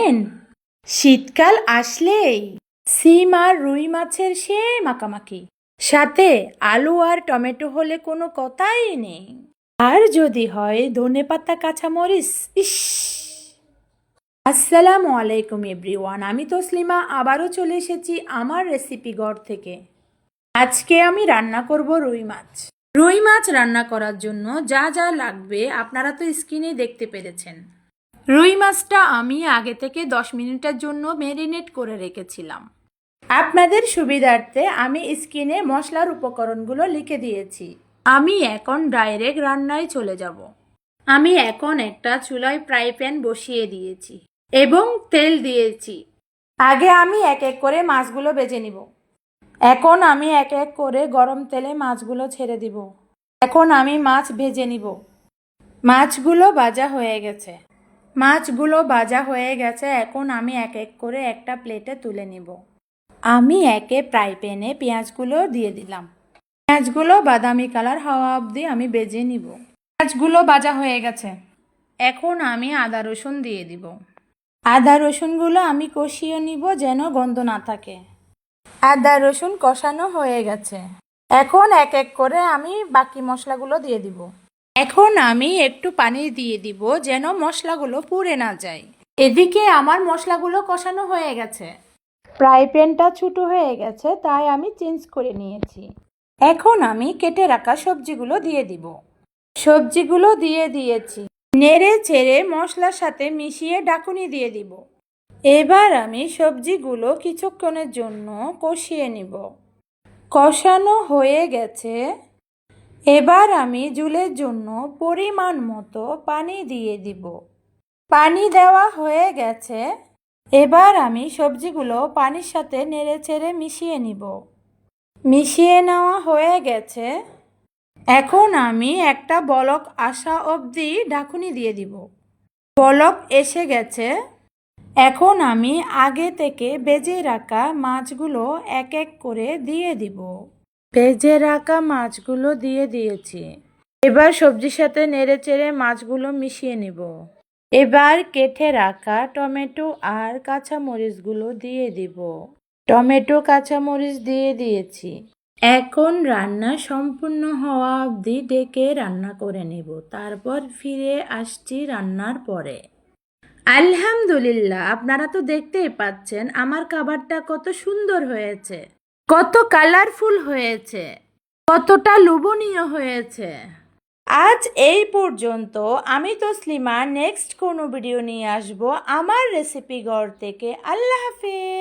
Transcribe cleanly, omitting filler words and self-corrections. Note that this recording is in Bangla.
জানেন, শীতকাল আসলেই সিম আর রুই মাছের সে মাখামাখি, সাথে আলু আর টমেটো হলে কোনো কথাই নেই। আর যদি হয় ধনেপাতা কাঁচামরিচ, ইস! আসসালামু আলাইকুম এভরিওয়ান, আমি তসলিমা আবারও চলে এসেছি আমার রেসিপি ঘর থেকে। আজকে আমি রান্না করব রুই মাছ। রুই মাছ রান্না করার জন্য যা যা লাগবে আপনারা তো স্ক্রিনে দেখতে পেরেছেন। রুই মাছটা আমি আগে থেকে 10 মিনিটের জন্য ম্যারিনেট করে রেখেছিলাম। আপনাদের সুবিধার্থে আমি স্ক্রিনে মশলার উপকরণগুলো লিখে দিয়েছি। আমি এখন ডাইরেক্ট রান্নায় চলে যাব। আমি এখন একটা চুলায় ফ্রাই প্যান বসিয়ে দিয়েছি এবং তেল দিয়েছি। আগে আমি এক এক করে মাছগুলো ভেজে নিব। এখন আমি এক এক করে গরম তেলে মাছগুলো ছেড়ে দিব। এখন আমি মাছ ভেজে নিব। মাছগুলো ভাজা হয়ে গেছে। এখন আমি এক এক করে একটা প্লেটে তুলে নিব। আমি একে ফ্রাই প্যানে পেঁয়াজগুলো দিয়ে দিলাম। পেঁয়াজগুলো বাদামি কালার হওয়া অবধি আমি ভেজে নিব। পেঁয়াজগুলো ভাজা হয়ে গেছে। এখন আমি আদা রসুন দিয়ে দিব। আদা রসুনগুলো আমি কষিয়ে নিব যেন গন্ধ না থাকে। আদা রসুন কষানো হয়ে গেছে। এখন এক এক করে আমি বাকি মশলাগুলো দিয়ে দিব। এখন আমি একটু পানি দিয়ে দিব যেন মশলাগুলো পুড়ে না যায়। এদিকে আমার মশলাগুলো কষানো হয়ে গেছে। ফ্রাই প্যানটা ছোটো হয়ে গেছে, তাই আমি চেঞ্জ করে নিয়েছি। এখন আমি কেটে রাখা সবজিগুলো দিয়ে দিব। সবজিগুলো দিয়ে দিয়েছি। নেড়ে ছেড়ে মশলার সাথে মিশিয়ে ঢাকুনি দিয়ে দিব। এবার আমি সবজিগুলো কিছুক্ষণের জন্য কষিয়ে নিব। কষানো হয়ে গেছে। এবার আমি ঝোলের জন্য পরিমাণ মতো পানি দিয়ে দিব। পানি দেওয়া হয়ে গেছে। এবার আমি সবজিগুলো পানির সাথে নেড়েচেড়ে মিশিয়ে নিব। মিশিয়ে নেওয়া হয়ে গেছে। এখন আমি একটা বলক আসা অবধি ঢাকুনি দিয়ে দিব। বলক এসে গেছে। এখন আমি আগে থেকে ভেজে রাখা মাছগুলো এক এক করে দিয়ে দিব। ভেজে রাখা মাছগুলো দিয়ে দিয়েছি। এবার সবজির সাথে নেড়েচেড়ে মাছগুলো মিশিয়ে নিব। এবার কেটে রাখা টমেটো আর কাঁচামরিচগুলো দিয়ে দিব। টমেটো কাঁচামরিচ দিয়ে দিয়েছি। এখন রান্না সম্পূর্ণ হওয়া অবধি ডেকে রান্না করে নেব। তারপর ফিরে আসছি রান্নার পরে। আলহামদুলিল্লাহ, আপনারা তো দেখতেই পাচ্ছেন আমার খাবারটা কত সুন্দর হয়েছে, কত কালারফুল হয়েছে, কতটা লোভনীয় হয়েছে। আজ এই পর্যন্ত। আমি তসলিমা নেক্সট কোনো ভিডিও নিয়ে আসবো আমার রেসিপি ঘর থেকে। আল্লাহ হাফেজ।